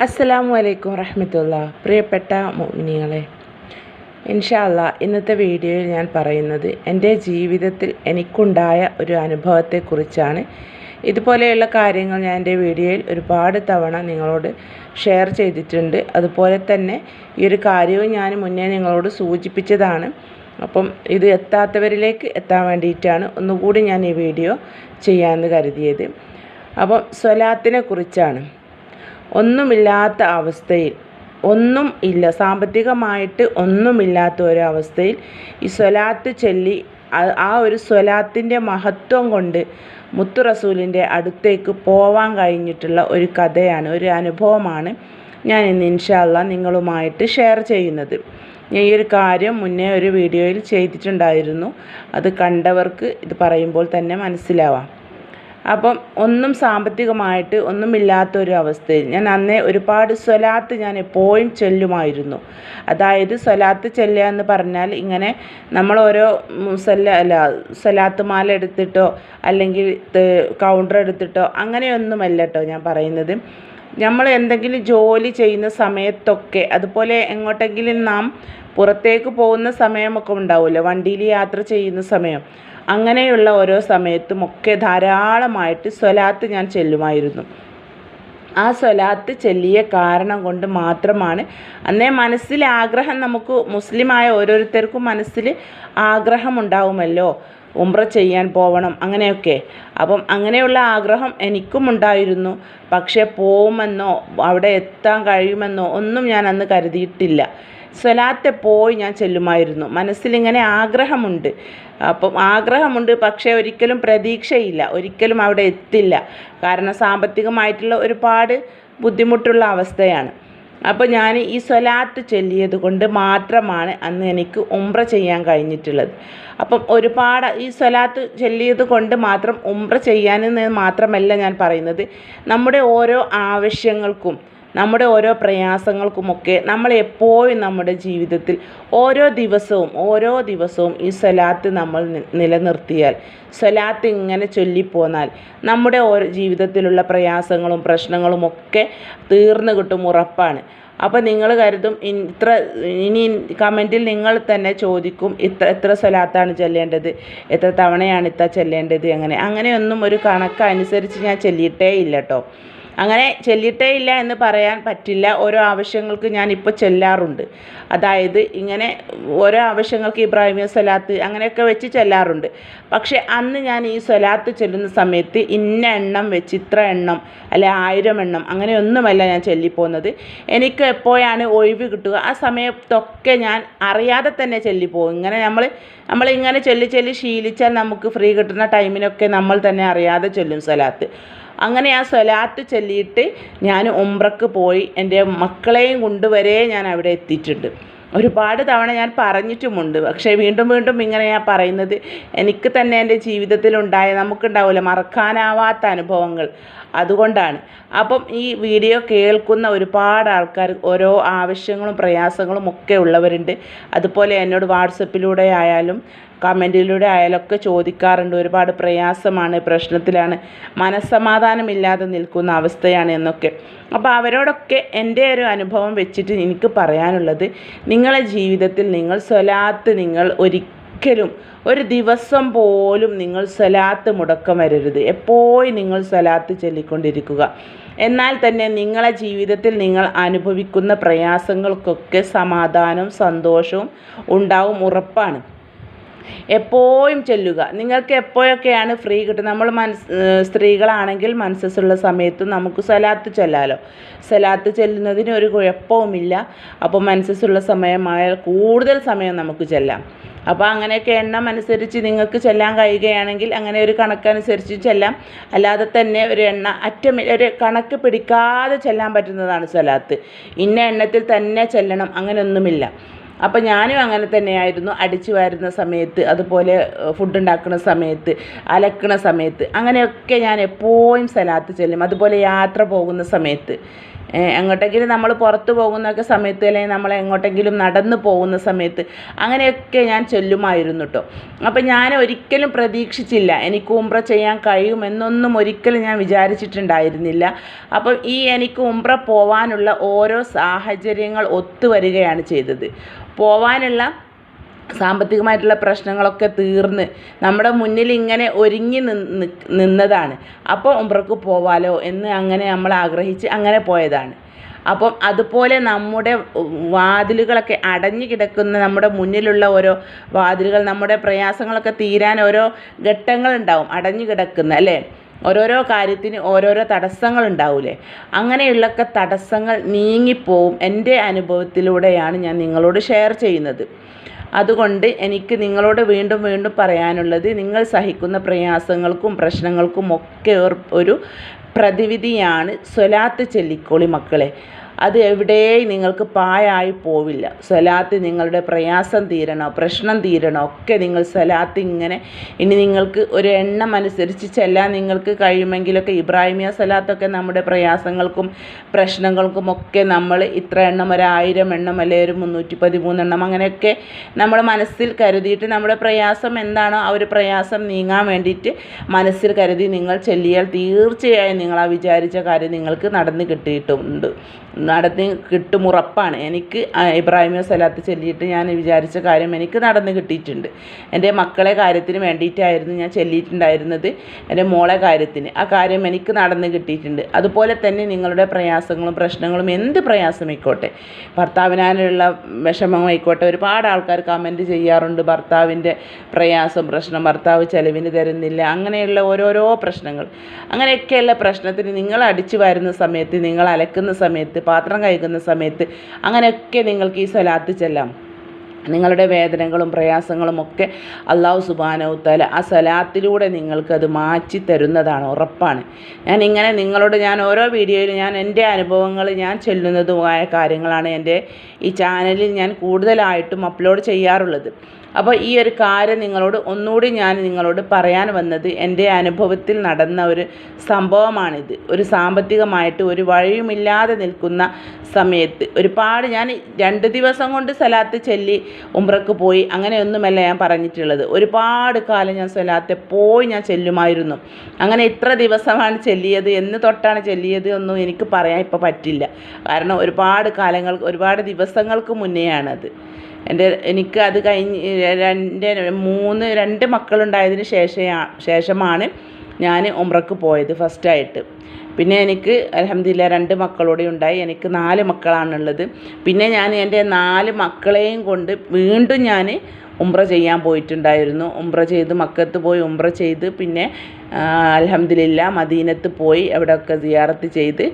അസ്സലാമു അലൈക്കും റഹ്മത്തുള്ളാഹി. പ്രിയപ്പെട്ട മുഅ്മിനീങ്ങളെ, ഇൻഷാ അല്ലാഹ് ഇന്നത്തെ വീഡിയോയിൽ ഞാൻ പറയുന്നത് എൻ്റെ ജീവിതത്തിൽ എനിക്കുണ്ടായ ഒരു അനുഭവത്തെക്കുറിച്ചാണ്. ഇതുപോലെയുള്ള കാര്യങ്ങൾ ഞാൻ എൻ്റെ വീഡിയോയിൽ ഒരുപാട് തവണ നിങ്ങളോട് ഷെയർ ചെയ്തിട്ടുണ്ട്. അതുപോലെ തന്നെ ഈ ഒരു കാര്യവും ഞാൻ മുന്നേ നിങ്ങളോട് സൂചിപ്പിച്ചതാണ്. അപ്പം ഇത് എത്താത്തവരിലേക്ക് എത്താൻ വേണ്ടിയിട്ടാണ് ഒന്നുകൂടി ഞാൻ ഈ വീഡിയോ ചെയ്യാമെന്ന് കരുതിയത്. അപ്പം സ്വലാത്തിനെ കുറിച്ചാണ്. ഒന്നുമില്ലാത്ത അവസ്ഥയിൽ, ഒന്നും ഇല്ല, സാമ്പത്തികമായിട്ട് ഒന്നുമില്ലാത്ത ഒരവസ്ഥയിൽ ഈ സ്വലാത്ത് ചൊല്ലി ആ ഒരു സ്വലാത്തിൻ്റെ മഹത്വം കൊണ്ട് മുത്തു റസൂലിൻ്റെ അടുത്തേക്ക് പോവാൻ കഴിഞ്ഞിട്ടുള്ള ഒരു കഥയാണ്, ഒരു അനുഭവമാണ് ഞാൻ ഇന്ന് ഇൻഷാ അല്ലാഹ് നിങ്ങളുമായിട്ട് ഷെയർ ചെയ്യുന്നത്. ഞാൻ ഈ ഒരു കാര്യം മുന്നേ ഒരു വീഡിയോയിൽ ചെയ്തിട്ടുണ്ടായിരുന്നു. അത് കണ്ടവർക്ക് ഇത് പറയുമ്പോൾ തന്നെ മനസ്സിലാവാം. അപ്പം ഒന്നും സാമ്പത്തികമായിട്ട് ഒന്നുമില്ലാത്തൊരു അവസ്ഥയിൽ ഞാൻ അന്നേ ഒരുപാട് സ്വലാത്ത് ഞാൻ എപ്പോഴും ചൊല്ലുമായിരുന്നു. അതായത് സ്വലാത്ത് ചൊല്ലുക എന്ന് പറഞ്ഞാൽ ഇങ്ങനെ നമ്മൾ ഓരോ സ്വലാത്ത് മാല എടുത്തിട്ടോ അല്ലെങ്കിൽ കൗണ്ടർ എടുത്തിട്ടോ അങ്ങനെയൊന്നുമല്ല കേട്ടോ ഞാൻ പറയുന്നത്. നമ്മൾ എന്തെങ്കിലും ജോലി ചെയ്യുന്ന സമയത്തൊക്കെ, അതുപോലെ എങ്ങോട്ടെങ്കിലും നാം പുറത്തേക്ക് പോകുന്ന സമയമൊക്കെ ഉണ്ടാവുമല്ലോ, വണ്ടിയിൽ യാത്ര ചെയ്യുന്ന സമയം, അങ്ങനെയുള്ള ഓരോ സമയത്തുമൊക്കെ ധാരാളമായിട്ട് സ്വലാത്ത് ഞാൻ ചൊല്ലുമായിരുന്നു. ആ സ്വലാത്ത് ചൊല്ലിയ കാരണം കൊണ്ട് മാത്രമാണ് അന്നേ മനസ്സിൽ ആഗ്രഹം, നമുക്ക് മുസ്ലിമായ ഓരോരുത്തർക്കും മനസ്സിൽ ആഗ്രഹം ഉണ്ടാവുമല്ലോ, ഉംറ ചെയ്യാൻ പോവണം അങ്ങനെയൊക്കെ. അപ്പം അങ്ങനെയുള്ള ആഗ്രഹം എനിക്കും ഉണ്ടായിരുന്നു. പക്ഷേ പോകുമെന്നോ അവിടെ എത്താൻ കഴിയുമെന്നോ ഒന്നും ഞാൻ അന്ന് കരുതിയിട്ടില്ല. സ്വലാത്ത് പോയി ഞാൻ ചൊല്ലുമായിരുന്നു. മനസ്സിലിങ്ങനെ ആഗ്രഹമുണ്ട്. അപ്പം ആഗ്രഹമുണ്ട്, പക്ഷേ ഒരിക്കലും പ്രതീക്ഷയില്ല, ഒരിക്കലും അവിടെ എത്തില്ല. കാരണം സാമ്പത്തികമായിട്ടുള്ള ഒരുപാട് ബുദ്ധിമുട്ടുള്ള അവസ്ഥയാണ്. അപ്പോൾ ഞാൻ ഈ സ്വലാത്ത് ചൊല്ലിയത് കൊണ്ട് മാത്രമാണ് അന്ന് എനിക്ക് ഉംറ ചെയ്യാൻ കഴിഞ്ഞിട്ടുള്ളത്. അപ്പം ഒരുപാട് ഈ സ്വലാത്ത് ചൊല്ലിയത് കൊണ്ട് മാത്രം ഉംറ ചെയ്യാനെന്ന് മാത്രമല്ല ഞാൻ പറയുന്നത്. നമ്മുടെ ഓരോ ആവശ്യങ്ങൾക്കും നമ്മുടെ ഓരോ പ്രയാസങ്ങൾക്കുമൊക്കെ നമ്മൾ എപ്പോഴും നമ്മുടെ ജീവിതത്തിൽ ഓരോ ദിവസവും ഈ സ്വലാത്ത് നമ്മൾ നിലനിർത്തിയാൽ, സ്വലാത്ത് ഇങ്ങനെ ചൊല്ലിപ്പോന്നാൽ നമ്മുടെ ഓരോ ജീവിതത്തിലുള്ള പ്രയാസങ്ങളും പ്രശ്നങ്ങളും ഒക്കെ തീർന്നു കിട്ടും, ഉറപ്പാണ്. അപ്പോൾ നിങ്ങൾ കരുതും ഇനി കമൻറ്റിൽ നിങ്ങൾ തന്നെ ചോദിക്കും, എത്ര സ്വലാത്താണ് ചൊല്ലേണ്ടത്, എത്ര തവണയാണ് ചൊല്ലേണ്ടത്, അങ്ങനെയൊന്നും ഒരു കണക്കനുസരിച്ച് ഞാൻ ചൊല്ലിയിട്ടേ ഇല്ല കേട്ടോ. അങ്ങനെ ചൊല്ലിയിട്ടേ ഇല്ല എന്ന് പറയാൻ പറ്റില്ല. ഓരോ ആവശ്യങ്ങൾക്ക് ഞാൻ ഇപ്പോൾ ചൊല്ലാറുണ്ട്. അതായത് ഇങ്ങനെ ഓരോ ആവശ്യങ്ങൾക്ക് ഇബ്രാഹിമിയ സ്വലാത്ത് അങ്ങനെയൊക്കെ വെച്ച് ചൊല്ലാറുണ്ട്. പക്ഷേ അന്ന് ഞാൻ ഈ സ്വലാത്ത് ചൊല്ലുന്ന സമയത്ത് ഇന്ന എണ്ണം വെച്ച്, ഇത്ര എണ്ണം അല്ലെ 1000 എണ്ണം അങ്ങനെയൊന്നുമല്ല ഞാൻ ചൊല്ലിപ്പോകുന്നത്. എനിക്ക് എപ്പോഴാണ് ഒഴിവ് കിട്ടുക ആ സമയത്തൊക്കെ ഞാൻ അറിയാതെ തന്നെ ചൊല്ലിപ്പോകും. ഇങ്ങനെ നമ്മളിങ്ങനെ ചൊല്ലി ശീലിച്ചാൽ നമുക്ക് ഫ്രീ കിട്ടുന്ന ടൈമിനൊക്കെ നമ്മൾ തന്നെ അറിയാതെ ചൊല്ലും സ്വലാത്ത്. അങ്ങനെ ആ സ്വലാത്ത് ചൊല്ലിയിട്ട് ഞാൻ ഉംറക്ക് പോയി എൻ്റെ മക്കളെയും കൊണ്ടുവരെ ഞാൻ അവിടെ എത്തിയിട്ടുണ്ട്. ഒരുപാട് തവണ ഞാൻ പറഞ്ഞിട്ടുമുണ്ട്. പക്ഷേ വീണ്ടും ഇങ്ങനെ ഞാൻ പറയുന്നത് എനിക്ക് തന്നെ എൻ്റെ ജീവിതത്തിലുണ്ടായ, നമുക്കുണ്ടാവില്ല മറക്കാനാവാത്ത അനുഭവങ്ങൾ, അതുകൊണ്ടാണ്. അപ്പം ഈ വീഡിയോ കേൾക്കുന്ന ഒരുപാട് ആൾക്കാർ ഓരോ ആവശ്യങ്ങളും പ്രയാസങ്ങളും ഒക്കെ ഉള്ളവരുണ്ട്. അതുപോലെ എന്നോട് വാട്സപ്പിലൂടെ ആയാലും കമൻറ്റിലൂടെ ആയാലൊക്കെ ചോദിക്കാറുണ്ട്, ഒരുപാട് പ്രയാസമാണ്, പ്രശ്നത്തിലാണ്, മനസ്സമാധാനമില്ലാതെ നിൽക്കുന്ന അവസ്ഥയാണ് എന്നൊക്കെ. അപ്പോൾ അവരോടൊക്കെ എൻ്റെ ഒരു അനുഭവം വെച്ചിട്ട് എനിക്ക് പറയാനുള്ളത്, നിങ്ങളുടെ ജീവിതത്തിൽ നിങ്ങൾ സ്വലാത്ത് നിങ്ങൾ ഒരിക്കലും ഒരു ദിവസം പോലും നിങ്ങൾ സ്വലാത്ത് മുടക്കം വരരുത്. എപ്പോഴും നിങ്ങൾ സ്വലാത്ത് ചൊല്ലിക്കൊണ്ടിരിക്കുക. എന്നാൽ തന്നെ നിങ്ങളുടെ ജീവിതത്തിൽ നിങ്ങൾ അനുഭവിക്കുന്ന പ്രയാസങ്ങൾക്കൊക്കെ സമാധാനവും സന്തോഷവും ഉണ്ടാവും, ഉറപ്പാണ്. എപ്പോഴും ചൊല്ലുക. നിങ്ങൾക്ക് എപ്പോഴൊക്കെയാണ് ഫ്രീ കിട്ടുന്നത്, നമ്മൾ സ്ത്രീകളാണെങ്കിൽ മനസ്സുള്ള സമയത്തും നമുക്ക് സ്വലാത്ത് ചൊല്ലാലോ. സ്വലാത്ത് ചൊല്ലുന്നതിന് ഒരു കുഴപ്പവുമില്ല. അപ്പോൾ മനസ്സുള്ള സമയമായാൽ കൂടുതൽ സമയം നമുക്ക് ചൊല്ലാം. അപ്പോൾ അങ്ങനെയൊക്കെ എണ്ണം അനുസരിച്ച് നിങ്ങൾക്ക് ചൊല്ലാൻ കഴിയുകയാണെങ്കിൽ അങ്ങനെ ഒരു കണക്കനുസരിച്ച് ചൊല്ലാം. അല്ലാതെ തന്നെ ഒരു കണക്ക് പിടിക്കാതെ ചൊല്ലാൻ പറ്റുന്നതാണ് സ്വലാത്ത്. ഇന്ന എണ്ണത്തിൽ തന്നെ ചൊല്ലണം അങ്ങനെയൊന്നുമില്ല. അപ്പോൾ ഞാനും അങ്ങനെ തന്നെയായിരുന്നു. അടിച്ചു വാരുന്ന സമയത്ത്, അതുപോലെ ഫുഡ് ഉണ്ടാക്കുന്ന സമയത്ത്, അലക്കുന്ന സമയത്ത്, അങ്ങനെയൊക്കെ ഞാൻ എപ്പോഴും സ്വലാത്ത് ചൊല്ലും. അതുപോലെ യാത്ര പോകുന്ന സമയത്ത് എങ്ങോട്ടെങ്കിലും നമ്മൾ പുറത്ത് പോകുന്നൊക്കെ സമയത്ത്, അല്ലെങ്കിൽ നമ്മൾ എങ്ങോട്ടെങ്കിലും നടന്നു പോകുന്ന സമയത്ത് അങ്ങനെയൊക്കെ ഞാൻ ചൊല്ലുമായിരുന്നു കേട്ടോ. അപ്പം ഞാൻ ഒരിക്കലും പ്രതീക്ഷിച്ചില്ല എനിക്ക് ഉംറ ചെയ്യാൻ കഴിയുമെന്നൊന്നും ഒരിക്കലും ഞാൻ വിചാരിച്ചിട്ടുണ്ടായിരുന്നില്ല. അപ്പം എനിക്ക് ഉംറ പോവാനുള്ള ഓരോ സാഹചര്യങ്ങൾ ഒത്തുവരികയാണ് ചെയ്തത്. പോവാനുള്ള സാമ്പത്തികമായിട്ടുള്ള പ്രശ്നങ്ങളൊക്കെ തീർന്ന് നമ്മുടെ മുന്നിൽ ഇങ്ങനെ ഒരുങ്ങി നിന്നതാണ്. അപ്പോൾ ഉംറക്ക് പോവാലോ എന്ന് അങ്ങനെ നമ്മൾ ആഗ്രഹിച്ച് അങ്ങനെ പോയതാണ്. അപ്പം അതുപോലെ നമ്മുടെ വാതിലുകളൊക്കെ അടഞ്ഞു കിടക്കുന്ന, നമ്മുടെ മുന്നിലുള്ള ഓരോ വാതിലുകൾ, നമ്മുടെ പ്രയാസങ്ങളൊക്കെ തീരാൻ ഓരോ ഘട്ടങ്ങളുണ്ടാവും അടഞ്ഞു കിടക്കുന്ന, അല്ലേ? ഓരോരോ കാര്യത്തിന് ഓരോരോ തടസ്സങ്ങൾ ഉണ്ടാവില്ലേ? അങ്ങനെയുള്ളൊക്കെ തടസ്സങ്ങൾ നീങ്ങിപ്പോവും. എൻ്റെ അനുഭവത്തിലൂടെയാണ് ഞാൻ നിങ്ങളോട് ഷെയർ ചെയ്യുന്നത്. അതുകൊണ്ട് എനിക്ക് നിങ്ങളോട് വീണ്ടും വീണ്ടും പറയാനുള്ളത്, നിങ്ങൾ സഹിക്കുന്ന പ്രയാസങ്ങൾക്കും പ്രശ്നങ്ങൾക്കും ഒക്കെ ഒരു പ്രതിവിധിയാണ് സ്വലാത്ത് ചൊല്ലിക്കോളി മക്കളെ. അത് എവിടെയും നിങ്ങൾക്ക് പായായി പോവില്ല. സ്വലാത്ത് നിങ്ങളുടെ പ്രയാസം തീരണോ, പ്രശ്നം തീരണോ ഒക്കെ നിങ്ങൾ സ്വലാത്ത് ഇങ്ങനെ, ഇനി നിങ്ങൾക്ക് ഒരു എണ്ണം അനുസരിച്ച് ചെല്ലാൻ നിങ്ങൾക്ക് കഴിയുമെങ്കിലൊക്കെ, ഇബ്രാഹിമിയ സ്വലാത്തൊക്കെ നമ്മുടെ പ്രയാസങ്ങൾക്കും പ്രശ്നങ്ങൾക്കും ഒക്കെ നമ്മൾ ഇത്ര എണ്ണം, 1000 എണ്ണം അല്ലെങ്കിൽ ഒരു 313 എണ്ണം അങ്ങനെയൊക്കെ നമ്മൾ മനസ്സിൽ കരുതിയിട്ട്, നമ്മുടെ പ്രയാസം എന്താണോ ആ ഒരു പ്രയാസം നീങ്ങാൻ വേണ്ടിയിട്ട് മനസ്സിൽ കരുതി നിങ്ങൾ ചൊല്ലിയാൽ തീർച്ചയായും നിങ്ങൾ ആ വിചാരിച്ച കാര്യം നിങ്ങൾക്ക് നടന്ന് കിട്ടും, ഉറപ്പാണ്. എനിക്ക് ഇബ്രാഹിമിയ സ്വലാത്ത് ചൊല്ലിയിട്ട് ഞാൻ വിചാരിച്ച കാര്യം എനിക്ക് നടന്ന് കിട്ടിയിട്ടുണ്ട്. എൻ്റെ മക്കളെ കാര്യത്തിന് വേണ്ടിയിട്ടായിരുന്നു ഞാൻ ചൊല്ലിയിട്ടുണ്ടായിരുന്നത്, എൻ്റെ മോളെ കാര്യത്തിന്. ആ കാര്യം എനിക്ക് നടന്ന് കിട്ടിയിട്ടുണ്ട്. അതുപോലെ തന്നെ നിങ്ങളുടെ പ്രയാസങ്ങളും പ്രശ്നങ്ങളും, എന്ത് പ്രയാസമായിക്കോട്ടെ, ഭർത്താവിനാലുള്ള വിഷമമായിക്കോട്ടെ, ഒരുപാട് ആൾക്കാർ കമൻറ്റ് ചെയ്യാറുണ്ട്, ഭർത്താവിൻ്റെ പ്രയാസം, പ്രശ്നം, ഭർത്താവ് ചെലവിന് തരുന്നില്ല, അങ്ങനെയുള്ള ഓരോരോ പ്രശ്നങ്ങൾ. അങ്ങനെയൊക്കെയുള്ള പ്രശ്നത്തിന് നിങ്ങൾ അടിച്ചു വരുന്ന സമയത്ത്, നിങ്ങൾ അലക്കുന്ന സമയത്ത്, പാത്രം കഴുകുന്ന സമയത്ത്, അങ്ങനെയൊക്കെ നിങ്ങൾക്ക് ഈ സ്വലാത്ത് ചെല്ലാം. നിങ്ങളുടെ വേദനകളും പ്രയാസങ്ങളും ഒക്കെ അല്ലാഹു സുബ്ഹാനഹു തആല ആ സ്വലാത്തിലൂടെ നിങ്ങൾക്കത് മാറ്റി തരുന്നതാണ്, ഉറപ്പാണ്. ഞാൻ ഓരോ വീഡിയോയിലും ഞാൻ എൻ്റെ അനുഭവങ്ങൾ, ഞാൻ ചൊല്ലുന്നതുമായ കാര്യങ്ങളാണ് എൻ്റെ ഈ ചാനലിൽ ഞാൻ കൂടുതലായിട്ടും അപ്ലോഡ് ചെയ്യാറുള്ളത്. അപ്പോൾ ഈ ഒരു കാര്യം ഒന്നുകൂടി ഞാൻ നിങ്ങളോട് പറയാൻ വന്നത്, എൻ്റെ അനുഭവത്തിൽ നടന്ന ഒരു സംഭവമാണിത്. ഒരു സാമ്പത്തികമായിട്ട് ഒരു വഴിയുമില്ലാതെ നിൽക്കുന്ന സമയത്ത് ഒരുപാട്, ഞാൻ 2 ദിവസം കൊണ്ട് സ്വലാത്ത് ചൊല്ലി ഉംറക്ക് പോയി അങ്ങനെയൊന്നുമല്ല ഞാൻ പറഞ്ഞിട്ടുള്ളത്. ഒരുപാട് കാലം ഞാൻ സ്വലാത്ത് ഞാൻ ചെല്ലുമായിരുന്നു. അങ്ങനെ ഇത്ര ദിവസമാണ് ചൊല്ലിയത്, എന്ന് തൊട്ടാണ് ചൊല്ലിയത് ഒന്നും എനിക്ക് പറയാൻ ഇപ്പോൾ പറ്റില്ല. കാരണം ഒരുപാട് ദിവസങ്ങൾക്ക് മുന്നെയാണത്. എനിക്ക് അത് കഴിഞ്ഞ് 2 മക്കളുണ്ടായതിന് ശേഷമാണ് ഞാൻ ഉംറക്ക് പോയത് ഫസ്റ്റായിട്ട്. പിന്നെ എനിക്ക് അൽഹംദുലില്ലാ 2 മക്കളൂടെ ഉണ്ടായി. എനിക്ക് 4 മക്കളാണുള്ളത്. പിന്നെ ഞാൻ എൻ്റെ 4 മക്കളെയും കൊണ്ട് വീണ്ടും ഞാൻ ഉംറ ചെയ്യാൻ പോയിട്ടുണ്ടായിരുന്നു. ഉംറ ചെയ്ത് മക്കത്ത് പോയി ഉംറ ചെയ്ത്, പിന്നെ അൽഹംദുലില്ലാ മദീനത്ത് പോയി അവിടെയൊക്കെ സിയാറത്ത് ചെയ്ത്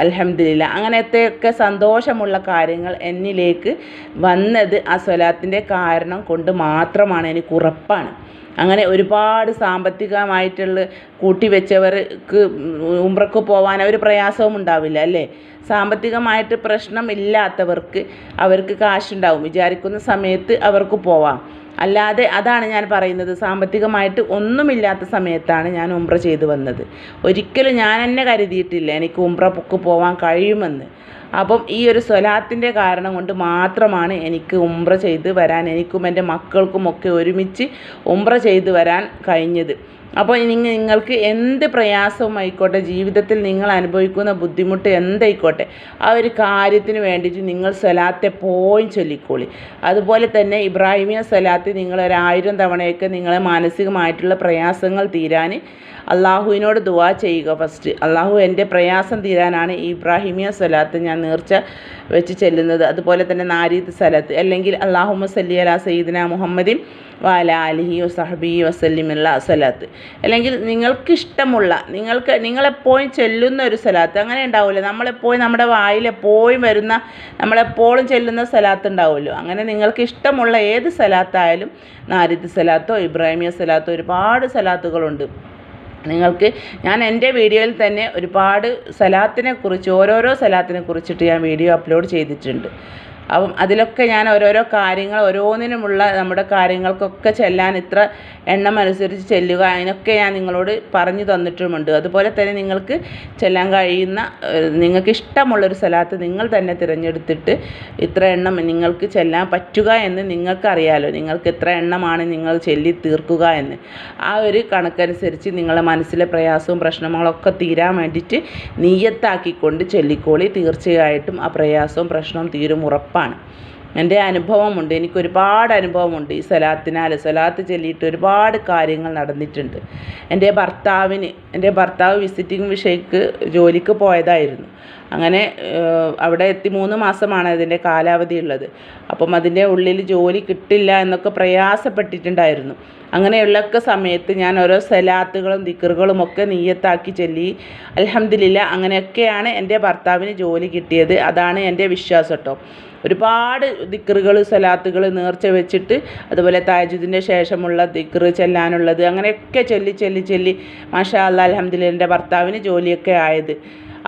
അൽഹംദുലില്ലാ അങ്ങനത്തെയൊക്കെ സന്തോഷമുള്ള കാര്യങ്ങൾ എന്നിലേക്ക് വന്നത് ആ സ്വലാത്തിൻ്റെ കാരണം കൊണ്ട് മാത്രമാണ്, എനിക്ക് ഉറപ്പാണ്. അങ്ങനെ ഒരുപാട് സാമ്പത്തികമായിട്ടുള്ള കൂട്ടിവെച്ചവർക്ക് ഉംറക്ക് പോകാൻ ഒരു പ്രയാസവും ഉണ്ടാവില്ല, അല്ലേ? സാമ്പത്തികമായിട്ട് പ്രശ്നം ഇല്ലാത്തവർക്ക് അവർക്ക് കാശുണ്ടാവും, വിചാരിക്കുന്ന സമയത്ത് അവർക്ക് പോവാം. അല്ലാതെ അതാണ് ഞാൻ പറയുന്നത്, സാമ്പത്തികമായിട്ട് ഒന്നുമില്ലാത്ത സമയത്താണ് ഞാൻ ഉംറ ചെയ്ത് വന്നത്. ഒരിക്കലും ഞാൻ തന്നെ കരുതിയിട്ടില്ല എനിക്ക് ഉംറക്ക് പോകാൻ കഴിയുമെന്ന്. അപ്പം ഈ ഒരു സ്വലാത്തിൻ്റെ കാരണം കൊണ്ട് മാത്രമാണ് എനിക്ക് ഉംറ ചെയ്ത് വരാൻ, എനിക്കും എൻ്റെ മക്കൾക്കുമൊക്കെ ഒരുമിച്ച് ഉംറ ചെയ്ത് വരാൻ കഴിഞ്ഞത്. അപ്പോൾ നിങ്ങൾക്ക് എന്ത് പ്രയാസവും ആയിക്കോട്ടെ, ജീവിതത്തിൽ നിങ്ങൾ അനുഭവിക്കുന്ന ബുദ്ധിമുട്ട് എന്തായിക്കോട്ടെ, ആ ഒരു കാര്യത്തിന് വേണ്ടിയിട്ട് നിങ്ങൾ സ്വലാത്ത് എപ്പോഴും ചൊല്ലിക്കോളി. അതുപോലെ തന്നെ ഇബ്രാഹിമിയ സ്വലാത്ത് നിങ്ങൾ 1000 തവണയൊക്കെ നിങ്ങളെ മാനസികമായിട്ടുള്ള പ്രയാസങ്ങൾ തീരാൻ അള്ളാഹുവിനോട് ദുആ ചെയ്യുക. ഫസ്റ്റ് അള്ളാഹു എൻ്റെ പ്രയാസം തീരാനാണ് ഈ ഇബ്രാഹിമിയ സ്വലാത്ത് ഞാൻ നേർച്ച വെച്ച് ചെല്ലുന്നത്. അതുപോലെ തന്നെ നാരീത്ത് സ്വലാത്ത്, അല്ലെങ്കിൽ അല്ലാഹുമ്മ സല്ലി അലാ സയ്യിദിന മുഹമ്മദിൻ വഅലാ ആലിഹി വസഹ്ബിഹി വസല്ലിമുള്ള സ്വലാത്ത്, അല്ലെങ്കിൽ നിങ്ങൾക്കിഷ്ടമുള്ള നിങ്ങളെപ്പോഴും ചെല്ലുന്ന ഒരു സ്വലാത്ത്. അങ്ങനെ ഉണ്ടാവില്ല, നമ്മളെപ്പോഴും നമ്മുടെ വായിലെപ്പോഴും വരുന്ന, നമ്മളെപ്പോഴും ചെല്ലുന്ന സ്വലാത്ത് ഉണ്ടാവുമല്ലോ. അങ്ങനെ നിങ്ങൾക്ക് ഇഷ്ടമുള്ള ഏത് സ്വലാത്തായാലും, നാരീത്ത് സ്വലാത്തോ ഇബ്രാഹിമിയ സ്വലാത്തോ, ഒരുപാട് സ്വലാത്തുകളുണ്ട്. ഞാൻ എൻ്റെ വീഡിയോയിൽ തന്നെ ഒരുപാട് സ്വലാത്തിനെ കുറിച്ച്, ഓരോരോ സ്വലാത്തിനെ കുറിച്ചിട്ട് ഞാൻ വീഡിയോ അപ്ലോഡ് ചെയ്തിട്ടുണ്ട്. അപ്പം അതിലൊക്കെ ഞാൻ ഓരോരോ കാര്യങ്ങൾ ഓരോന്നിനുമുള്ള നമ്മുടെ കാര്യങ്ങൾക്കൊക്കെ ചെല്ലാൻ ഇത്ര എണ്ണം അനുസരിച്ച് ചെല്ലുക, അതിനൊക്കെ ഞാൻ നിങ്ങളോട് പറഞ്ഞു തന്നിട്ടുമുണ്ട്. അതുപോലെ തന്നെ നിങ്ങൾക്ക് ചെല്ലാൻ കഴിയുന്ന നിങ്ങൾക്ക് ഇഷ്ടമുള്ളൊരു സ്ഥലത്ത് നിങ്ങൾ തന്നെ തിരഞ്ഞെടുത്തിട്ട് ഇത്ര എണ്ണം നിങ്ങൾക്ക് ചെല്ലാൻ പറ്റുക എന്ന് നിങ്ങൾക്കറിയാലോ. നിങ്ങൾക്ക് എത്ര എണ്ണമാണ് നിങ്ങൾ ചൊല്ലി തീർക്കുക എന്ന്. ആ ഒരു കണക്കനുസരിച്ച് നിങ്ങളുടെ മനസ്സിലെ പ്രയാസവും പ്രശ്നങ്ങളൊക്കെ തീരാൻ വേണ്ടിയിട്ട് നിയ്യത്താക്കിക്കൊണ്ട് ചൊല്ലിക്കോളി. തീർച്ചയായിട്ടും ആ പ്രയാസവും പ്രശ്നവും തീരും, ഉറപ്പാണ്. എൻ്റെ അനുഭവമുണ്ട്, എനിക്ക് ഒരുപാട് അനുഭവമുണ്ട്. ഈ സ്വലാത്ത് ചൊല്ലിയിട്ട് ഒരുപാട് കാര്യങ്ങൾ നടന്നിട്ടുണ്ട്. എൻ്റെ ഭർത്താവ് വിസിറ്റിംഗ് വിഷയ്ക്ക് ജോലിക്ക് പോയതായിരുന്നു. അങ്ങനെ അവിടെ എത്തി 3 മാസമാണ് അതിൻ്റെ കാലാവധി ഉള്ളത്. അപ്പം അതിൻ്റെ ഉള്ളിൽ ജോലി കിട്ടില്ല എന്നൊക്കെ പ്രയാസപ്പെട്ടിട്ടുണ്ടായിരുന്നു. അങ്ങനെയുള്ളൊക്കെ സമയത്ത് ഞാൻ ഓരോ സ്വലാത്തുകളും ദിക്റുകളും ഒക്കെ നിയ്യത്താക്കി ചൊല്ലി. അൽഹംദുലില്ലാ, അങ്ങനെയൊക്കെയാണ് എൻ്റെ ഭർത്താവിന് ജോലി കിട്ടിയത്. അതാണ് എൻ്റെ വിശ്വാസം കേട്ടോ. ഒരുപാട് ദിക്റുകൾ സ്വലാത്തുകൾ നേർച്ച വെച്ചിട്ട്, അതുപോലെ തഹജ്ജുദിൻ്റെ ശേഷമുള്ള ദിക്റ് ചെല്ലാനുള്ളത്, അങ്ങനെയൊക്കെ ചൊല്ലി മാഷാ അല്ലാഹ് അൽഹംദുലില്ലാ എൻ്റെ ഭർത്താവിന് ജോലിയൊക്കെ ആയത്.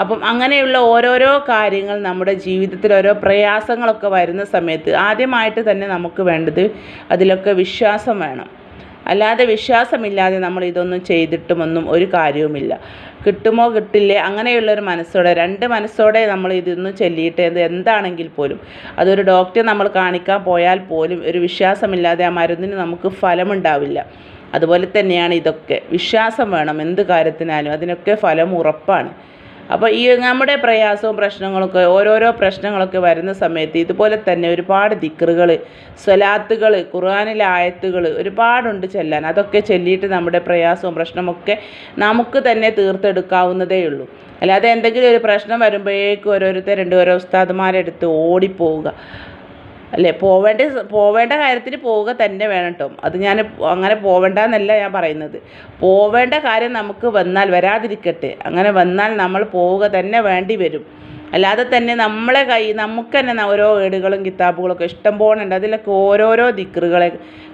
അപ്പം അങ്ങനെയുള്ള ഓരോരോ കാര്യങ്ങൾ നമ്മുടെ ജീവിതത്തിൽ ഓരോ പ്രയാസങ്ങളൊക്കെ വരുന്ന സമയത്ത് ആദ്യമായിട്ട് തന്നെ നമുക്ക് വേണ്ടത് അതിലൊക്കെ വിശ്വാസം വേണം. അല്ലാതെ വിശ്വാസമില്ലാതെ നമ്മൾ ഇതൊന്നും ചെയ്തിട്ടുമൊന്നും ഒരു കാര്യവുമില്ല. കിട്ടുമോ കിട്ടില്ലേ അങ്ങനെയുള്ളൊരു മനസ്സോടെ, 2 മനസ്സോടെ നമ്മൾ ഇതൊന്നും ചൊല്ലിയിട്ട് എന്താണെങ്കിൽ പോലും, അതൊരു ഡോക്ടറെ നമ്മൾ കാണിക്കാൻ പോയാൽ പോലും ഒരു വിശ്വാസമില്ലാതെ ആ മരുന്നിന് നമുക്ക് ഫലമുണ്ടാവില്ല. അതുപോലെ തന്നെയാണ് ഇതൊക്കെ. വിശ്വാസം വേണം എന്ത് കാര്യത്തിനാലും, അതിനൊക്കെ ഫലം ഉറപ്പാണ്. അപ്പോൾ ഈ നമ്മുടെ പ്രയാസവും പ്രശ്നങ്ങളൊക്കെ ഓരോരോ പ്രശ്നങ്ങളൊക്കെ വരുന്ന സമയത്ത് ഇതുപോലെ തന്നെ ഒരുപാട് ദിക്റുകൾ, സ്വലാത്തുകൾ, ഖുർആനിലെ ആയത്തുകൾ ഒരുപാടുണ്ട് ചെല്ലാൻ. അതൊക്കെ ചൊല്ലിയിട്ട് നമ്മുടെ പ്രയാസവും പ്രശ്നമൊക്കെ നമുക്ക് തന്നെ തീർത്തെടുക്കാവുന്നതേ ഉള്ളൂ. അല്ലാതെ എന്തെങ്കിലും ഒരു പ്രശ്നം വരുമ്പോഴേക്കും ഓരോ ഉസ്താദുമാരെടുത്ത് ഓടിപ്പോവുക അല്ലേ. പോവേണ്ട കാര്യത്തിന് പോവുക തന്നെ വേണം കേട്ടോ. അത് ഞാൻ അങ്ങനെ പോവേണ്ടെന്നല്ല ഞാൻ പറയുന്നത്. പോവേണ്ട കാര്യം നമുക്ക് വരാതിരിക്കട്ടെ. അങ്ങനെ വന്നാൽ നമ്മൾ പോവുക തന്നെ വേണ്ടി വരും. അല്ലാതെ തന്നെ നമുക്ക് തന്നെ ഓരോ ഏടുകളും കിതാബുകളൊക്കെ ഇഷ്ടം പോലെ ഉണ്ട്. അതിലൊക്കെ ഓരോരോ ദിക്റുകളെ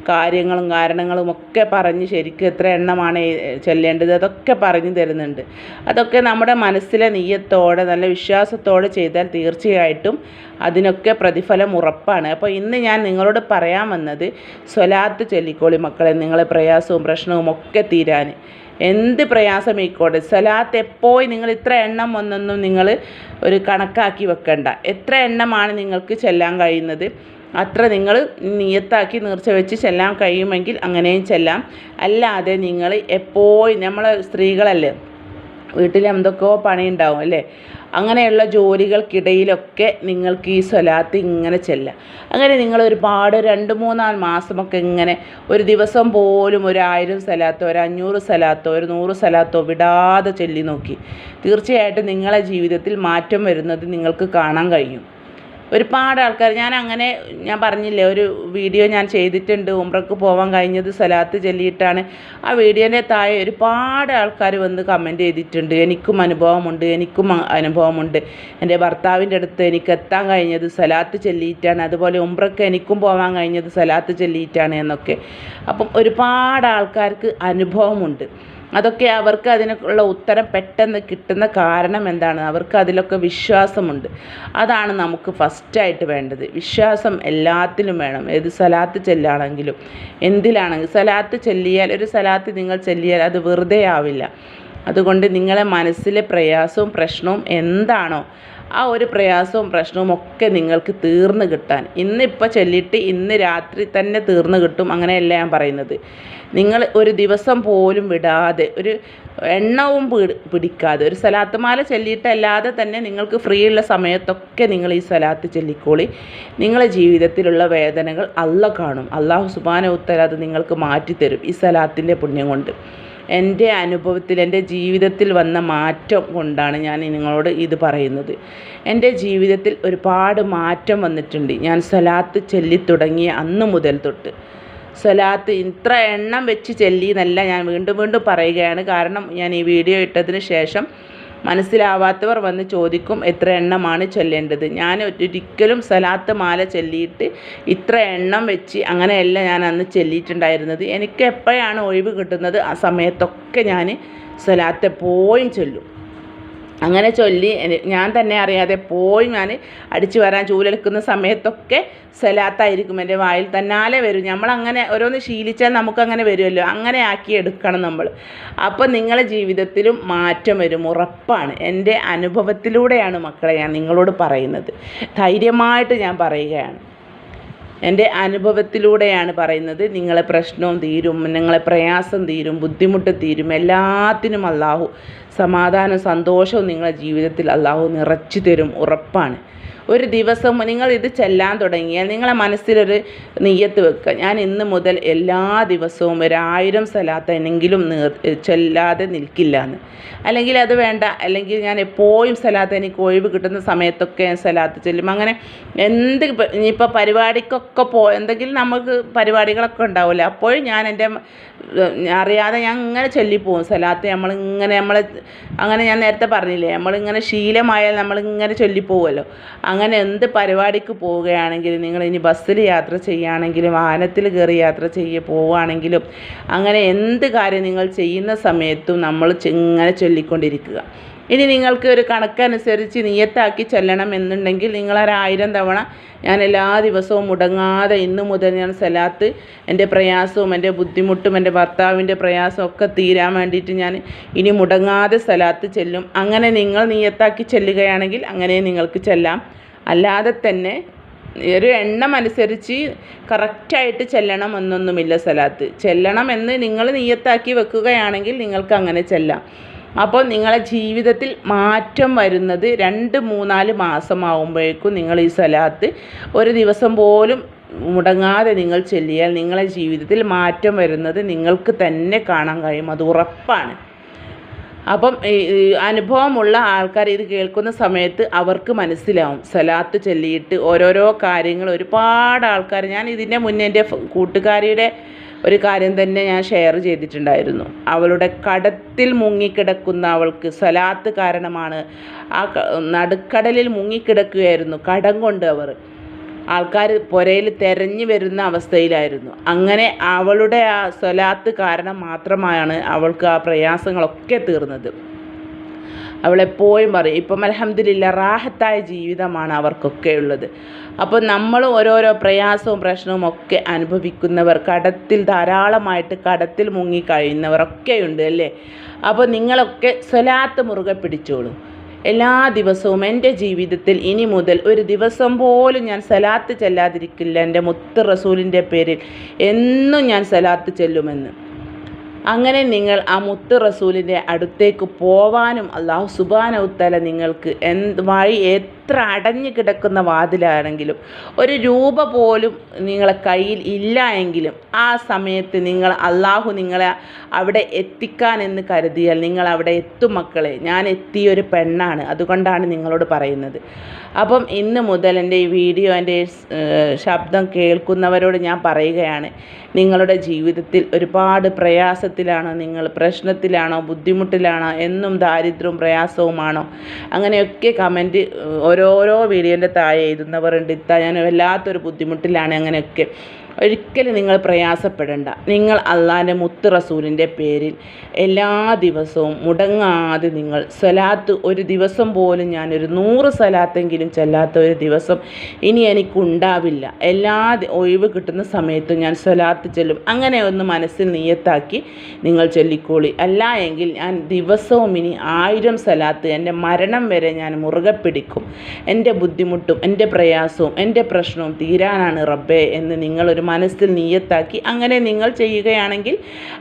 കാര്യങ്ങളും കാരണങ്ങളും ഒക്കെ പറഞ്ഞ് ശരിക്കും എത്ര എണ്ണമാണ് ചൊല്ലേണ്ടത് അതൊക്കെ പറഞ്ഞു തരുന്നുണ്ട്. അതൊക്കെ നമ്മുടെ മനസ്സിലെ നിയ്യത്തോടെ നല്ല വിശ്വാസത്തോടെ ചെയ്താൽ തീർച്ചയായിട്ടും അതിനൊക്കെ പ്രതിഫലം ഉറപ്പാണ്. അപ്പോൾ ഇന്ന് ഞാൻ നിങ്ങളോട് പറയാൻ വന്നത്, സ്വലാത്ത് ചൊല്ലിക്കോളി മക്കളെ, നിങ്ങളെ പ്രയാസവും പ്രശ്നവും ഒക്കെ തീരാൻ. എന്ത് പ്രയാസമായിക്കോട്ടെ, സ്വലാത്ത് എപ്പോഴും നിങ്ങൾ ഇത്ര എണ്ണം ഒന്നൊന്നും നിങ്ങൾ ഒരു കണക്കാക്കി വെക്കണ്ട. എത്ര എണ്ണമാണ് നിങ്ങൾക്ക് ചെല്ലാൻ കഴിയുന്നത് അത്ര നിങ്ങൾ നിയ്യത്താക്കി നേർച്ച വെച്ച് ചെല്ലാൻ കഴിയുമെങ്കിൽ അങ്ങനെയും ചെല്ലാം. അല്ലാതെ നിങ്ങൾ എപ്പോഴും, നമ്മൾ സ്ത്രീകളല്ലേ, വീട്ടിൽ എന്തൊക്കെയോ പണിയുണ്ടാവും അല്ലേ, അങ്ങനെയുള്ള ജോലികൾക്കിടയിലൊക്കെ നിങ്ങൾക്ക് ഈ സ്വലാത്ത് ഇങ്ങനെ ചെല്ലാം. അങ്ങനെ നിങ്ങൾ ഒരുപാട് 2-3 മാസമൊക്കെ ഇങ്ങനെ ഒരു ദിവസം പോലും 1000 സ്വലാത്തോ 500 സ്വലാത്തോ 100 സ്വലാത്തോ വിടാതെ ചൊല്ലി നോക്കി. തീർച്ചയായിട്ടും നിങ്ങളെ ജീവിതത്തിൽ മാറ്റം വരുന്നത് നിങ്ങൾക്ക് കാണാൻ കഴിയും. ഒരുപാട് ആൾക്കാർ, ഞാൻ പറഞ്ഞില്ലേ, ഒരു വീഡിയോ ഞാൻ ചെയ്തിട്ടുണ്ട്, ഉംറക്ക് പോകാൻ കഴിഞ്ഞത് സ്വലാത്ത് ചൊല്ലിയിട്ടാണ്. ആ വീഡിയോൻ്റെ താഴെ ഒരുപാട് ആൾക്കാർ വന്ന് കമൻറ്റ് ചെയ്തിട്ടുണ്ട്, എനിക്കും അനുഭവമുണ്ട്, എൻ്റെ ഭർത്താവിൻ്റെ അടുത്ത് എനിക്ക് എത്താൻ കഴിഞ്ഞത് സ്വലാത്ത് ചൊല്ലിയിട്ടാണ്, അതുപോലെ ഉംറക്ക് എനിക്കും പോകാൻ കഴിഞ്ഞത് സ്വലാത്ത് ചൊല്ലിയിട്ടാണ് എന്നൊക്കെ. അപ്പം ഒരുപാട് ആൾക്കാർക്ക് അനുഭവമുണ്ട്. അതൊക്കെ അവർക്ക് അതിനുള്ള ഉത്തരം പെട്ടെന്ന് കിട്ടുന്ന കാരണം എന്താണ്? അവർക്ക് അതിലൊക്കെ വിശ്വാസമുണ്ട്. അതാണ് നമുക്ക് ഫസ്റ്റായിട്ട് വേണ്ടത്. വിശ്വാസം എല്ലാത്തിലും വേണം. ഏത് സ്വലാത്ത് ചൊല്ലാണെങ്കിലും എന്തിലാണെങ്കിലും സ്വലാത്ത് ചൊല്ലിയാൽ, ഒരു സ്വലാത്ത് നിങ്ങൾ ചൊല്ലിയാൽ അത് വെറുതെ ആവില്ല. അതുകൊണ്ട് നിങ്ങളെ മനസ്സിലെ പ്രയാസവും പ്രശ്നവും എന്താണോ ആ ഒരു പ്രയാസവും പ്രശ്നവും ഒക്കെ നിങ്ങൾക്ക് തീർന്നു കിട്ടാൻ, ഇന്നിപ്പോൾ ചൊല്ലിയിട്ട് ഇന്ന് രാത്രി തന്നെ തീർന്നു കിട്ടും, അങ്ങനെയല്ല ഞാൻ പറയുന്നത്. നിങ്ങൾ ഒരു ദിവസം പോലും വിടാതെ, ഒരു എണ്ണവും പിടിക്കാതെ, ഒരു സ്വലാത്ത് മാല ചൊല്ലിയിട്ടല്ലാതെ തന്നെ നിങ്ങൾക്ക് ഫ്രീ ഉള്ള സമയത്തൊക്കെ നിങ്ങൾ ഈ സ്വലാത്ത് ചൊല്ലിക്കോളി. നിങ്ങളുടെ ജീവിതത്തിലുള്ള വേദനകൾ അല്ലാഹ് കാണും. അല്ലാഹു സുബ്ഹാനഹു വ തആല അത് നിങ്ങൾക്ക് മാറ്റിത്തരും ഈ സ്വലാത്തിൻ്റെ പുണ്യം കൊണ്ട്. എൻ്റെ അനുഭവത്തിൽ, എൻ്റെ ജീവിതത്തിൽ വന്ന മാറ്റം കൊണ്ടാണ് ഞാൻ നിങ്ങളോട് ഇത് പറയുന്നത്. എൻ്റെ ജീവിതത്തിൽ ഒരുപാട് മാറ്റം വന്നിട്ടുണ്ട്. ഞാൻ സ്വലാത്ത് ചൊല്ലി തുടങ്ങിയ അന്ന് മുതൽ തൊട്ട്. സ്വലാത്ത് ഇത്ര എണ്ണം വെച്ച് ചൊല്ലി എന്നല്ല ഞാൻ വീണ്ടും പറയുകയാണ്. കാരണം ഞാൻ ഈ വീഡിയോ ഇട്ടതിന് ശേഷം മനസ്സിലാവാത്തവർ വന്ന് ചോദിക്കും എത്ര എണ്ണമാണ് ചൊല്ലേണ്ടത്. ഞാൻ ഒരിക്കലും സ്വലാത്ത് മാല ചൊല്ലിയിട്ട് ഇത്ര എണ്ണം വെച്ച് അങ്ങനെയല്ല ഞാൻ അന്ന് ചൊല്ലിയിട്ടുണ്ടായിരുന്നത്. എനിക്ക് എപ്പോഴാണ് ഒഴിവ് കിട്ടുന്നത് ആ സമയത്തൊക്കെ ഞാൻ സ്വലാത്ത് എപ്പോഴും ചൊല്ലും. അങ്ങനെ ചൊല്ലി ഞാൻ തന്നെ അറിയാതെ പോയി ഞാൻ അടിച്ചു വരാൻ ചൂലെടുക്കുന്ന സമയത്തൊക്കെ സലാത്തായിരിക്കും എൻ്റെ വായിൽ തന്നാലെ വരും. നമ്മളങ്ങനെ ഓരോന്ന് ശീലിച്ചാൽ നമുക്കങ്ങനെ വരുമല്ലോ, അങ്ങനെ ആക്കി എടുക്കണം നമ്മൾ. അപ്പോൾ നിങ്ങളുടെ ജീവിതത്തിലും മാറ്റം വരും, ഉറപ്പാണ്. എൻ്റെ അനുഭവത്തിലൂടെയാണ് മക്കളെ ഞാൻ നിങ്ങളോട് പറയുന്നത്, ധൈര്യമായിട്ട് ഞാൻ പറയുകയാണ്. എൻ്റെ അനുഭവത്തിലൂടെയാണ് പറയുന്നത്. നിങ്ങളെ പ്രശ്നവും തീരും, നിങ്ങളെ പ്രയാസം തീരും, ബുദ്ധിമുട്ട് തീരും, എല്ലാത്തിനും അള്ളാഹു സമാധാനവും സന്തോഷവും നിങ്ങളുടെ ജീവിതത്തിൽ അള്ളാഹു നിറച്ചു തരും, ഉറപ്പാണ്. ഒരു ദിവസം നിങ്ങൾ ഇത് ചെല്ലാൻ തുടങ്ങിയാൽ നിങ്ങളെ മനസ്സിലൊരു നിയ്യത്ത് വെക്കുക, ഞാൻ ഇന്ന് മുതൽ എല്ലാ ദിവസവും 1000 സലാത്ത് എന്നെങ്കിലും ചെല്ലാതെ നിൽക്കില്ല എന്ന്. അല്ലെങ്കിൽ അത് വേണ്ട, അല്ലെങ്കിൽ ഞാൻ എപ്പോഴും സലാത്ത് എനിക്ക് ഒഴിവ് കിട്ടുന്ന സമയത്തൊക്കെ ഞാൻ സലാത്ത് ചെല്ലും. അങ്ങനെ ഇനിയിപ്പോൾ പരിപാടിക്കൊക്കെ എന്തെങ്കിലും നമുക്ക് പരിപാടികളൊക്കെ ഉണ്ടാവില്ല, അപ്പോഴും ഞാൻ എൻ്റെ അറിയാതെ ഞാൻ ഇങ്ങനെ ചൊല്ലിപ്പോവും സലാത്ത്. അങ്ങനെ ഞാൻ നേരത്തെ പറഞ്ഞില്ലേ, നമ്മളിങ്ങനെ ശീലമായാൽ നമ്മളിങ്ങനെ ചൊല്ലിപ്പോവുമല്ലോ. അങ്ങനെ എന്ത് പരിപാടിക്ക് പോവുകയാണെങ്കിലും, നിങ്ങൾ ഇനി ബസ്സിൽ യാത്ര ചെയ്യുകയാണെങ്കിലും വാഹനത്തിൽ കയറി യാത്ര പോവുകയാണെങ്കിലും അങ്ങനെ എന്ത് കാര്യം നിങ്ങൾ ചെയ്യുന്ന സമയത്തും നമ്മൾ ഇങ്ങനെ ചൊല്ലിക്കൊണ്ടിരിക്കുക. ഇനി നിങ്ങൾക്ക് ഒരു കണക്കനുസരിച്ച് നിയത്താക്കി ചെല്ലണം എന്നുണ്ടെങ്കിൽ നിങ്ങളൊരു 1000 തവണ ഞാൻ എല്ലാ ദിവസവും മുടങ്ങാതെ ഇന്നു മുതൽ ഞാൻ സലാത്ത്, എൻ്റെ പ്രയാസവും എൻ്റെ ബുദ്ധിമുട്ടും എൻ്റെ ഭർത്താവിൻ്റെ പ്രയാസവും ഒക്കെ തീരാൻ വേണ്ടിയിട്ട് ഞാൻ ഇനി മുടങ്ങാതെ സലാത്ത് ചെല്ലും. അങ്ങനെ നിങ്ങൾ നിയത്താക്കി ചെല്ലുകയാണെങ്കിൽ അങ്ങനെ നിങ്ങൾക്ക് ചെല്ലാം. അല്ലാതെ തന്നെ ഒരു എണ്ണം അനുസരിച്ച് കറക്റ്റായിട്ട് ചെല്ലണം എന്നൊന്നുമില്ല. സലാത്ത് ചെല്ലണം എന്ന് നിങ്ങൾ നിയത്താക്കി വെക്കുകയാണെങ്കിൽ നിങ്ങൾക്ക് അങ്ങനെ ചെല്ലാം. അപ്പോൾ നിങ്ങളെ ജീവിതത്തിൽ മാറ്റം വരുന്നത് 2-3-4 മാസമാകുമ്പോഴേക്കും നിങ്ങൾ ഈ സലാത്ത് ഒരു ദിവസം പോലും മുടങ്ങാതെ നിങ്ങൾ ചൊല്ലിയാൽ നിങ്ങളെ ജീവിതത്തിൽ മാറ്റം വരുന്നത് നിങ്ങൾക്ക് തന്നെ കാണാൻ കഴിയും, അത് ഉറപ്പാണ്. അപ്പം അനുഭവമുള്ള ആൾക്കാർ ഇത് കേൾക്കുന്ന സമയത്ത് അവർക്ക് മനസ്സിലാവും. സലാത്ത് ചൊല്ലിയിട്ട് ഓരോരോ കാര്യങ്ങൾ ഒരുപാട് ആൾക്കാർ, ഞാൻ ഇതിൻ്റെ മുന്നേ എൻ്റെ കൂട്ടുകാരിയുടെ ഒരു കാര്യം തന്നെ ഞാൻ ഷെയർ ചെയ്തിട്ടുണ്ടായിരുന്നു. അവളുടെ കടത്തിൽ മുങ്ങിക്കിടക്കുന്ന അവൾക്ക് സലാത്ത് കാരണമാണ്. ആ നടുക്കടലിൽ മുങ്ങിക്കിടക്കുകയായിരുന്നു, കടം കൊണ്ട് ആൾക്കാർ പുരയിൽ തെരഞ്ഞു വരുന്ന അവസ്ഥയിലായിരുന്നു. അങ്ങനെ അവളുടെ ആ സ്വലാത്ത് കാരണം മാത്രമാണ് അവൾക്ക് ആ പ്രയാസങ്ങളൊക്കെ തീർന്നത്. അവളെപ്പോഴും പറയും, ഇപ്പം അൽഹംദുലില്ലാ റാഹത്തായ ജീവിതമാണ് അവർക്കൊക്കെ ഉള്ളത്. അപ്പോൾ നമ്മൾ ഓരോരോ പ്രയാസവും പ്രശ്നവും ഒക്കെ അനുഭവിക്കുന്നവർ, ധാരാളമായിട്ട് കടത്തിൽ മുങ്ങി കഴിയുന്നവരൊക്കെയുണ്ട് അല്ലേ. അപ്പോൾ നിങ്ങളൊക്കെ സ്വലാത്ത് മുറുകെ പിടിച്ചോളൂ. എല്ലാ ദിവസവും എൻ്റെ ജീവിതത്തിൽ ഇനി മുതൽ ഒരു ദിവസം പോലും ഞാൻ സലാത്ത് ചെല്ലാതിരിക്കില്ല, എൻ്റെ മുത്ത് റസൂലിൻ്റെ പേരിൽ എന്നും ഞാൻ സലാത്ത് ചെല്ലുമെന്ന്. അങ്ങനെ നിങ്ങൾ ആ മുത്ത് റസൂലിൻ്റെ അടുത്തേക്ക് പോവാനും അല്ലാഹു സുബ്ഹാനഹു തആല നിങ്ങൾക്ക് വഴി എത്ര അടഞ്ഞു കിടക്കുന്ന വാതിലാണെങ്കിലും ഒരു രൂപ പോലും നിങ്ങളെ കയ്യിൽ ഇല്ല എങ്കിലും ആ സമയത്ത് അല്ലാഹു നിങ്ങളെ അവിടെ എത്തിക്കാനെന്ന് കരുതിയാൽ നിങ്ങൾ അവിടെ എത്തും മക്കളെ. ഞാൻ എത്തിയൊരു പെണ്ണാണ്, അതുകൊണ്ടാണ് നിങ്ങളോട് പറയുന്നത്. അപ്പം ഇന്ന് മുതൽ എൻ്റെ ഈ വീഡിയോ, എൻ്റെ ശബ്ദം കേൾക്കുന്നവരോട് ഞാൻ പറയുകയാണ്, നിങ്ങളുടെ ജീവിതത്തിൽ ഒരുപാട് പ്രയാസത്തിലാണോ, നിങ്ങൾ പ്രശ്നത്തിലാണോ, ബുദ്ധിമുട്ടിലാണോ, എന്നും ദാരിദ്ര്യവും പ്രയാസവുമാണോ, അങ്ങനെയൊക്കെ കമൻറ്റ് ഓരോരോ വീഡിയോൻ്റെ താഴെ എഴുതുന്നവരുണ്ട്. ഞാൻ വല്ലാത്തൊരു ബുദ്ധിമുട്ടിലാണ്, അങ്ങനെയൊക്കെ. ഒരിക്കലും നിങ്ങൾ പ്രയാസപ്പെടേണ്ട. നിങ്ങൾ അള്ളാൻ്റെ മുത്ത് റസൂലിൻ്റെ പേരിൽ എല്ലാ ദിവസവും മുടങ്ങാതെ നിങ്ങൾ സ്വലാത്ത്, ഒരു ദിവസം പോലും ഞാനൊരു 100 സ്വലാത്തെങ്കിലും ചെല്ലാത്ത ഒരു ദിവസം ഇനി എനിക്കുണ്ടാവില്ല. എല്ലാ ഒഴിവ് കിട്ടുന്ന സമയത്തും ഞാൻ സ്വലാത്ത് ചെല്ലും. അങ്ങനെ ഒന്ന് മനസ്സിൽ നിയത്താക്കി നിങ്ങൾ ചൊല്ലിക്കോളി. അല്ല എങ്കിൽ ഞാൻ ദിവസവും ഇനി 1000 സ്വലാത്ത് എൻ്റെ മരണം വരെ ഞാൻ മുറുകെ പിടിക്കും. എൻ്റെ ബുദ്ധിമുട്ടും എൻ്റെ പ്രയാസവും എൻ്റെ പ്രശ്നവും തീരാനാണ് റബ്ബേ എന്ന് നിങ്ങളൊരു മനസ്സിൽ നിയത്താക്കി അങ്ങനെ നിങ്ങൾ ചെയ്യുകയാണെങ്കിൽ,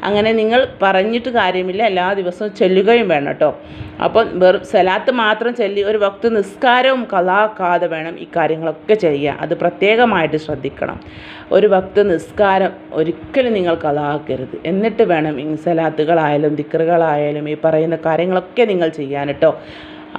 അങ്ങനെ നിങ്ങൾ പറഞ്ഞിട്ട് കാര്യമില്ല, എല്ലാ ദിവസവും ചൊല്ലുകയും വേണം കേട്ടോ. അപ്പോൾ വെറും സലാത്ത് മാത്രം ചൊല്ലി ഒരു വക്ത് നിസ്കാരവും കളാക്കാതെ വേണം ഈ കാര്യങ്ങളൊക്കെ ചെയ്യുക. അത് പ്രത്യേകമായിട്ട് ശ്രദ്ധിക്കണം. ഒരു വക്ത് നിസ്കാരം ഒരിക്കലും നിങ്ങൾ കളാക്കരുത്. എന്നിട്ട് വേണം ഈ സലാത്തുകളായാലും ദിക്റുകളായാലും ഈ പറയുന്ന കാര്യങ്ങളൊക്കെ നിങ്ങൾ ചെയ്യാൻ കേട്ടോ.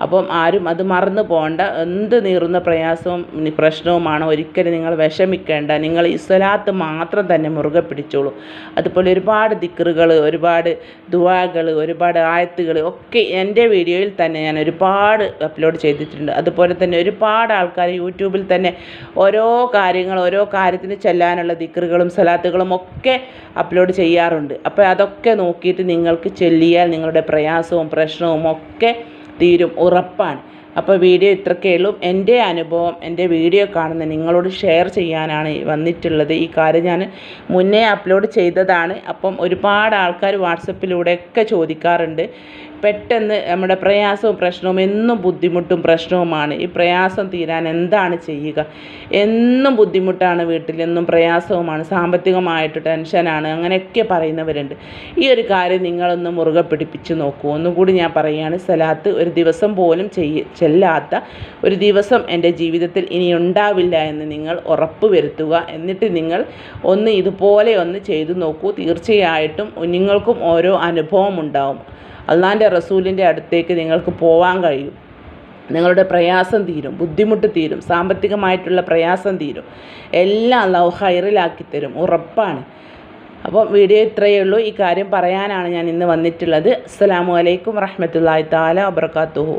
അപ്പം ആരും അത് മറന്നു പോകണ്ട. എന്ത് നീറുന്ന പ്രയാസവും പ്രശ്നവുമാണോ ഒരിക്കലും നിങ്ങൾ വിഷമിക്കേണ്ട. നിങ്ങൾ ഈ സ്വലാത്ത് മാത്രം തന്നെ മുറുകെ പിടിച്ചോളൂ. അതുപോലെ ഒരുപാട് ദിക്റുകൾ, ഒരുപാട് ദുആകൾ, ഒരുപാട് ആയത്തുകൾ ഒക്കെ എൻ്റെ വീഡിയോയിൽ തന്നെ ഞാൻ ഒരുപാട് അപ്ലോഡ് ചെയ്തിട്ടുണ്ട്. അതുപോലെ തന്നെ ഒരുപാട് ആൾക്കാർ യൂട്യൂബിൽ തന്നെ ഓരോ കാര്യത്തിന് ചെല്ലാനുള്ള ദിക്റുകളും സ്വലാത്തുകളും ഒക്കെ അപ്ലോഡ് ചെയ്യാറുണ്ട്. അപ്പോൾ അതൊക്കെ നോക്കിയിട്ട് നിങ്ങൾക്ക് ചൊല്ലിയാൽ നിങ്ങളുടെ പ്രയാസവും പ്രശ്നവും ഒക്കെ തീരും, ഉറപ്പാണ്. അപ്പോൾ വീഡിയോ ഇത്രയൊക്കെ ഉള്ളൂ. എൻ്റെ അനുഭവം എൻ്റെ വീഡിയോ കാണുന്ന നിങ്ങളോട് ഷെയർ ചെയ്യാനാണ് വന്നിട്ടുള്ളത്. ഈ കാര്യം ഞാൻ മുന്നേ അപ്ലോഡ് ചെയ്തതാണ്. അപ്പം ഒരുപാട് ആൾക്കാർ വാട്സപ്പിലൂടെയൊക്കെ ചോദിക്കാറുണ്ട്. പെട്ടെന്ന് നമ്മുടെ പ്രയാസവും പ്രശ്നവും എന്നും ബുദ്ധിമുട്ടും പ്രശ്നവുമാണ്. ഈ പ്രയാസം തീരാൻ എന്താണ് ചെയ്യുക? എന്നും ബുദ്ധിമുട്ടാണ്, വീട്ടിലെന്നും പ്രയാസവുമാണ്, സാമ്പത്തികമായിട്ട് ടെൻഷനാണ്, അങ്ങനെയൊക്കെ പറയുന്നവരുണ്ട്. ഈ ഒരു കാര്യം നിങ്ങളൊന്ന് മുറുകെ പിടിപ്പിച്ച് നോക്കൂ. ഒന്നുകൂടി ഞാൻ പറയുകയാണ്, സലാത്ത് ഒരു ദിവസം പോലും ചെല്ലാത്ത ഒരു ദിവസം എൻ്റെ ജീവിതത്തിൽ ഇനി ഉണ്ടാവില്ല എന്ന് നിങ്ങൾ ഉറപ്പ് വരുത്തുക. എന്നിട്ട് നിങ്ങൾ ഇതുപോലെ ചെയ്തു നോക്കൂ. തീർച്ചയായിട്ടും നിങ്ങൾക്കും ഓരോ അനുഭവം ഉണ്ടാവും. അള്ളാൻ്റെ റസൂലിൻ്റെ അടുത്തേക്ക് നിങ്ങൾക്ക് പോകാൻ കഴിയും. നിങ്ങളുടെ പ്രയാസം തീരും, ബുദ്ധിമുട്ട് തീരും, സാമ്പത്തികമായിട്ടുള്ള പ്രയാസം തീരും, എല്ലാം അല്ലാഹു ഹൈറിലാക്കി തരും, ഉറപ്പാണ്. അപ്പോൾ വീഡിയോ ഇത്രയേ ഉള്ളൂ. ഈ കാര്യം പറയാനാണ് ഞാൻ ഇന്ന് വന്നിട്ടുള്ളത്. അസ്സലാമു അലൈക്കും വറഹ്മത്തുള്ളാഹി തആല വബറകാതുഹു.